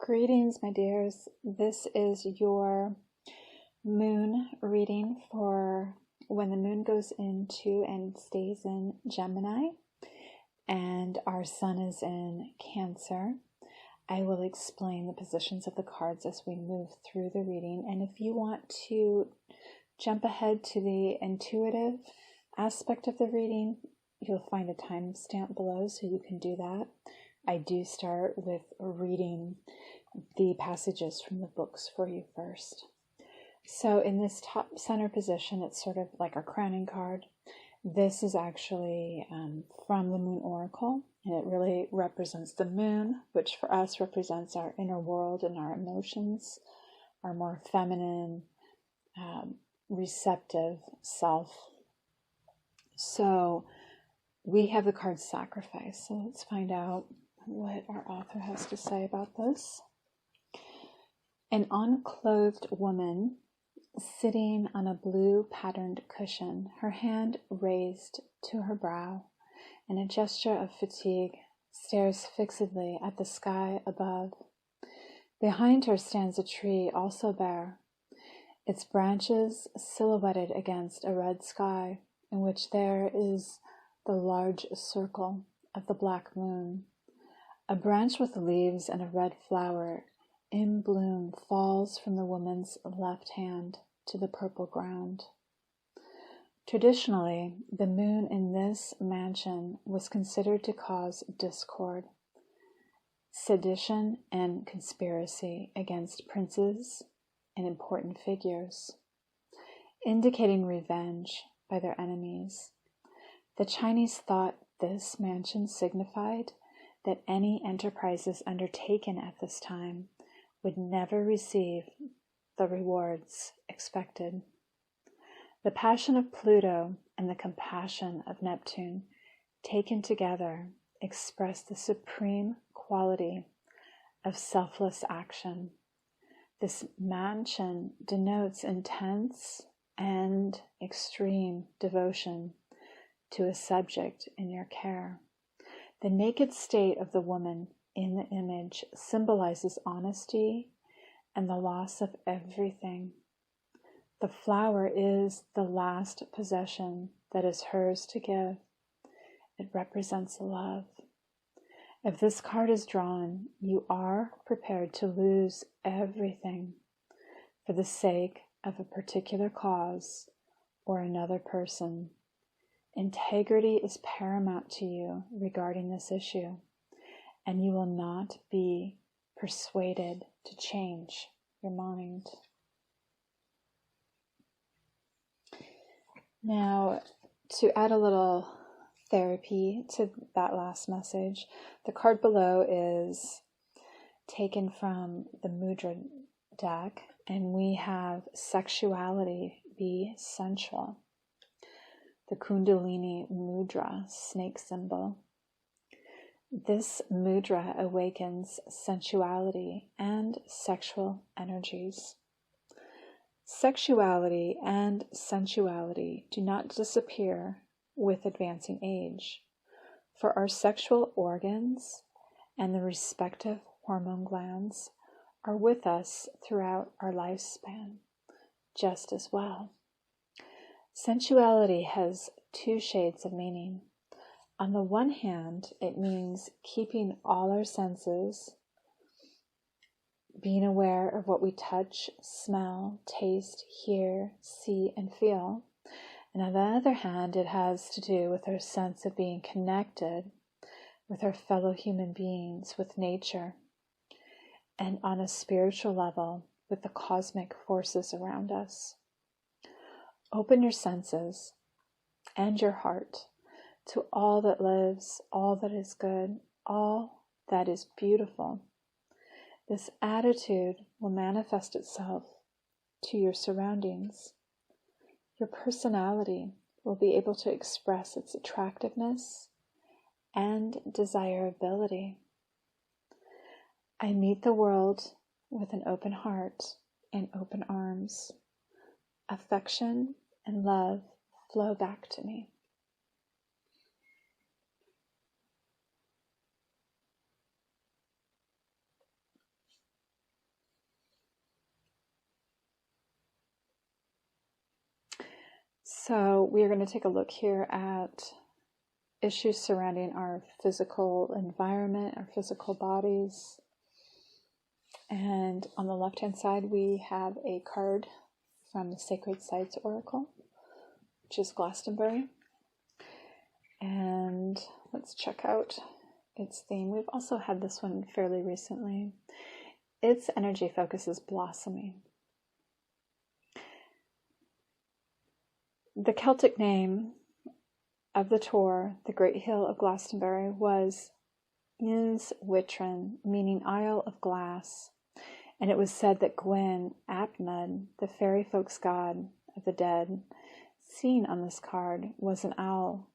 Greetings, my dears. This is your moon reading for when the moon goes into and stays in Gemini and our sun is in Cancer. I will explain the positions of the cards as we move through the reading. And if you want to jump ahead to the intuitive aspect of the reading, you'll find a timestamp below so you can do that. I do start with reading the passages from the books for you first. So in this top center position, it's sort of like our crowning card. This is actually from the Moon Oracle, and it really represents the moon, which for us represents our inner world and our emotions, our more feminine, receptive self. So we have the card Sacrifice. So let's find out what our author has to say about this. An unclothed woman sitting on a blue patterned cushion, her hand raised to her brow, in a gesture of fatigue, stares fixedly at the sky above. Behind her stands a tree, also bare, its branches silhouetted against a red sky, in which there is the large circle of the black moon. A branch with leaves and a red flower in bloom falls from the woman's left hand to the purple ground. Traditionally, the moon in this mansion was considered to cause discord, sedition, and conspiracy against princes and important figures, indicating revenge by their enemies. The Chinese thought this mansion signified that any enterprises undertaken at this time would never receive the rewards expected. The passion of Pluto and the compassion of Neptune, taken together, express the supreme quality of selfless action. This mansion denotes intense and extreme devotion to a subject in your care. The naked state of the woman in the image symbolizes honesty and the loss of everything. The flower is the last possession that is hers to give. It represents love. If this card is drawn, you are prepared to lose everything for the sake of a particular cause or another person. Integrity is paramount to you regarding this issue, and you will not be persuaded to change your mind. Now, to add a little therapy to that last message, the card below is taken from the Mudra deck, and we have sexuality be sensual. The Kundalini Mudra snake symbol. This mudra awakens sensuality and sexual energies. Sexuality and sensuality do not disappear with advancing age, for our sexual organs and the respective hormone glands are with us throughout our lifespan, just as well. Sensuality has two shades of meaning. On the one hand, it means keeping all our senses, being aware of what we touch, smell, taste, hear, see, and feel. And on the other hand, it has to do with our sense of being connected with our fellow human beings, with nature, and on a spiritual level, with the cosmic forces around us. Open your senses and your heart to all that lives, all that is good, all that is beautiful. This attitude will manifest itself to your surroundings. Your personality will be able to express its attractiveness and desirability. I meet the world with an open heart and open arms. Affection and love flow back to me. So we are going to take a look here at issues surrounding our physical environment, our physical bodies. And on the left-hand side, we have a card from the Sacred Sites Oracle, which is Glastonbury. And let's check out its theme. We've also had this one fairly recently. Its energy focus is blossoming. The Celtic name of the Tor, the Great Hill of Glastonbury, was Ins Witrin, meaning Isle of Glass, and it was said that Gwyn Apned, the fairy folk's god of the dead, seen on this card, was an owl,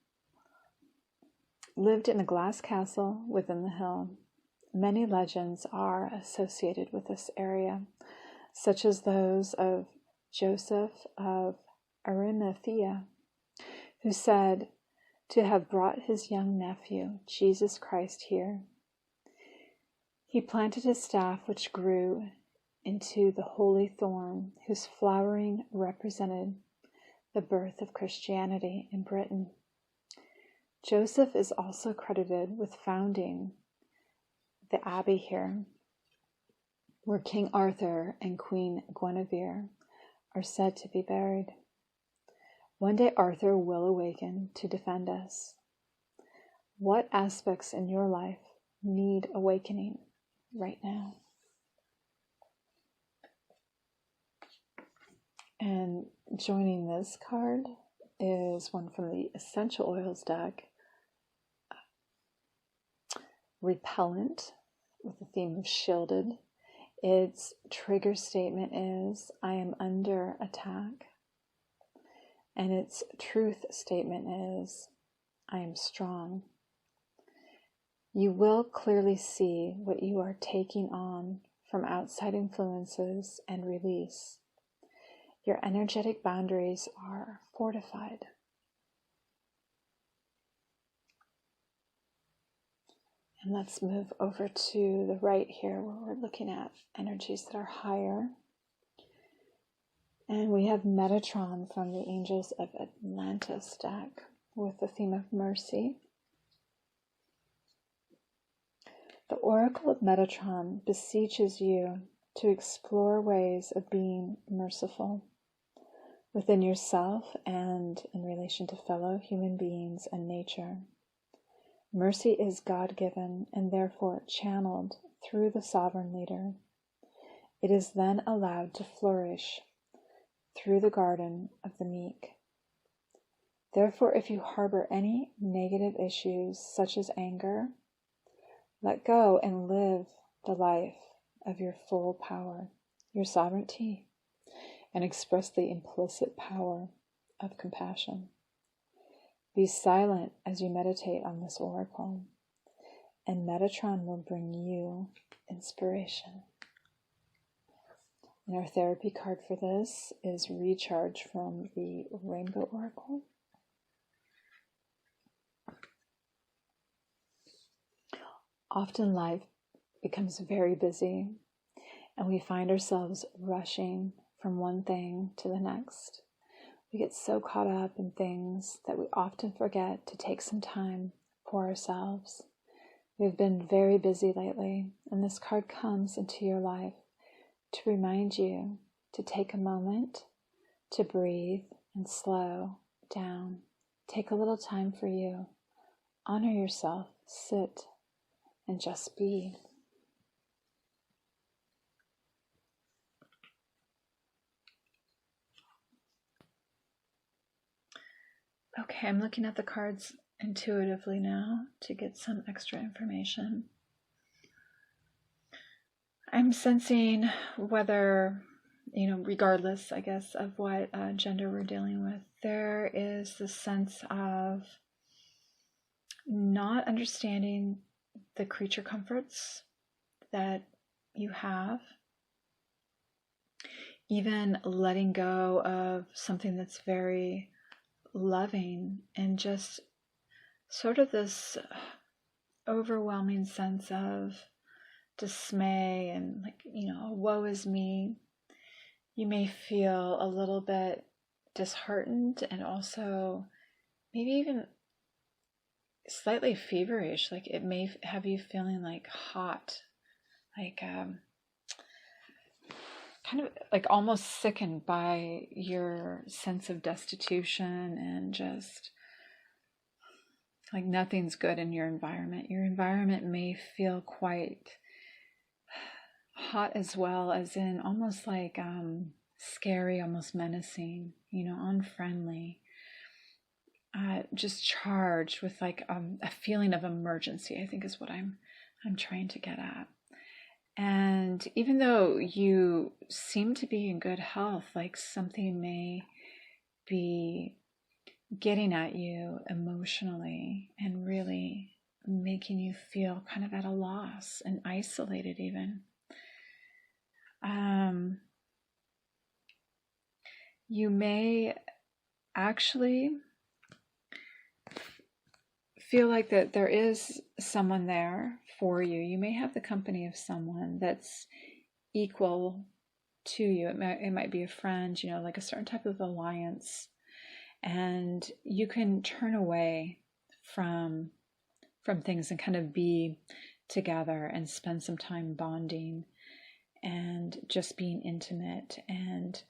lived in a glass castle within the hill. Many legends are associated with this area, such as those of Joseph of Arimathea, who said to have brought his young nephew, Jesus Christ, here. He planted his staff, which grew into the holy thorn, whose flowering represented the birth of Christianity in Britain. Joseph is also credited with founding the abbey here, where King Arthur and Queen Guinevere are said to be buried. One day Arthur will awaken to defend us. What aspects in your life need awakening right now? And joining this card is one from the Essential Oils deck, Repellent, with the theme of shielded. Its trigger statement is, I am under attack. And its truth statement is, I am strong. You will clearly see what you are taking on from outside influences and release. Your energetic boundaries are fortified. And let's move over to the right here, where we're looking at energies that are higher. And we have Metatron from the Angels of Atlantis deck with the theme of mercy. The Oracle of Metatron beseeches you to explore ways of being merciful within yourself and in relation to fellow human beings and nature. Mercy is God-given and therefore channeled through the sovereign leader. It is then allowed to flourish through the garden of the meek. Therefore, if you harbor any negative issues such as anger, let go and live the life of your full power, your sovereignty, and express the implicit power of compassion. Be silent as you meditate on this oracle, and Metatron will bring you inspiration. And our therapy card for this is Recharge from the Rainbow Oracle. Often life becomes very busy, and we find ourselves rushing from one thing to the next. We get so caught up in things that we often forget to take some time for ourselves. We've been very busy lately, and this card comes into your life to remind you to take a moment to breathe and slow down. Take a little time for you. Honor yourself. Sit and just be. Okay, I'm looking at the cards intuitively now to get some extra information. I'm sensing whether, regardless, I guess, of what gender we're dealing with, there is the sense of not understanding the creature comforts that you have, even letting go of something that's very loving, and just sort of this overwhelming sense of dismay and woe is me. You may feel a little bit disheartened and also maybe even slightly feverish. Like it may have you feeling like hot, like kind of like almost sickened by your sense of destitution and just like nothing's good in your environment. Your environment may feel quite hot as well, as in almost like scary, almost menacing, unfriendly, just charged with like a feeling of emergency, I think is what I'm trying to get at. And even though you seem to be in good health, like something may be getting at you emotionally and really making you feel kind of at a loss and isolated even. You may actually feel like that there is someone there for you. You may have the company of someone that's equal to you. It might be a friend, like a certain type of alliance, and you can turn away from things and kind of be together and spend some time bonding and just being intimate and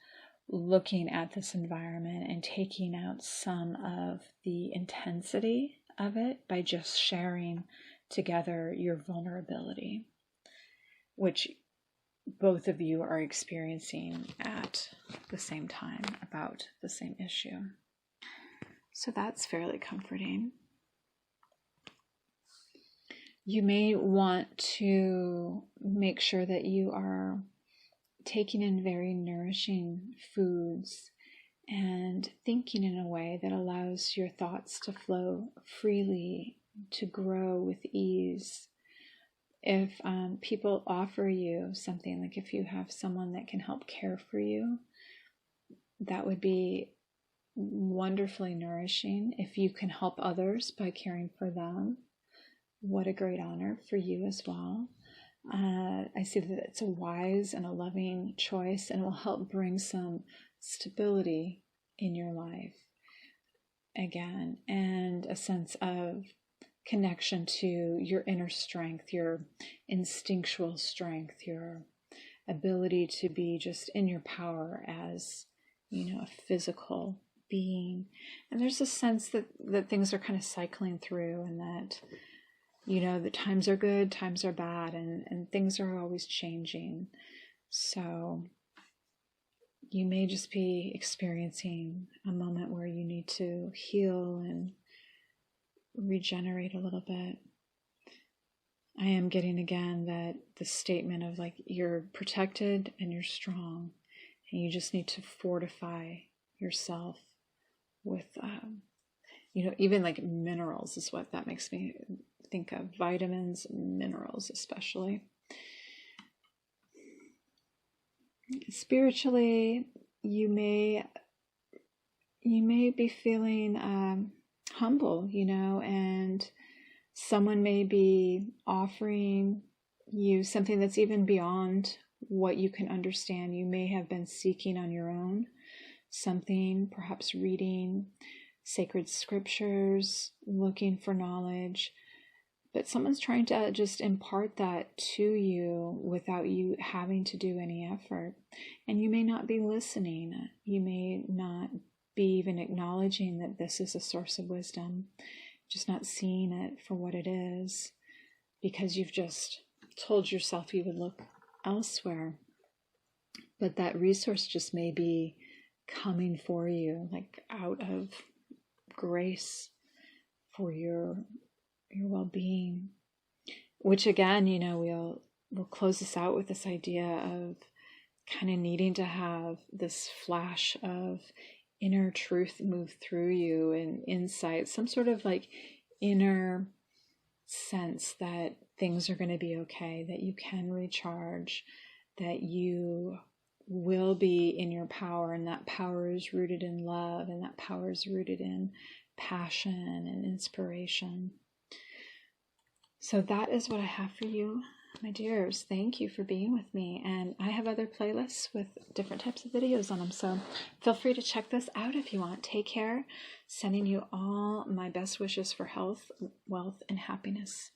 looking at this environment and taking out some of the intensity of it by just sharing together your vulnerability, which both of you are experiencing at the same time about the same issue. So that's fairly comforting. You may want to make sure that you are taking in very nourishing foods and thinking in a way that allows your thoughts to flow freely, to grow with ease. If people offer you something, like if you have someone that can help care for you, that would be wonderfully nourishing. If you can help others by caring for them, what a great honor for you as well. I see that it's a wise and a loving choice, and it will help bring some stability in your life again, and a sense of connection to your inner strength, your instinctual strength, your ability to be just in your power as, a physical being. And there's a sense that things are kind of cycling through, and that the times are good, times are bad, and things are always changing. So you may just be experiencing a moment where you need to heal and regenerate a little bit. I am getting again that the statement of like you're protected and you're strong, and you just need to fortify yourself with, even like minerals is what that makes me think of. Vitamins, minerals especially. Spiritually, you may be feeling humble, and someone may be offering you something that's even beyond what you can understand. You may have been seeking on your own something, perhaps reading sacred scriptures, looking for knowledge, but someone's trying to just impart that to you without you having to do any effort. And you may not be listening. You may not be even acknowledging that this is a source of wisdom, just not seeing it for what it is, because you've just told yourself you would look elsewhere. But that resource just may be coming for you, like out of grace for your well-being, which again, we'll close this out with this idea of kind of needing to have this flash of inner truth move through you and insight, some sort of like inner sense that things are going to be okay, that you can recharge, that you will be in your power, and that power is rooted in love, and that power is rooted in passion and inspiration. So that is what I have for you My dears, thank you for being with me. And I have other playlists with different types of videos on them. So feel free to check this out if you want. Take care. Sending you all my best wishes for health, wealth, and happiness.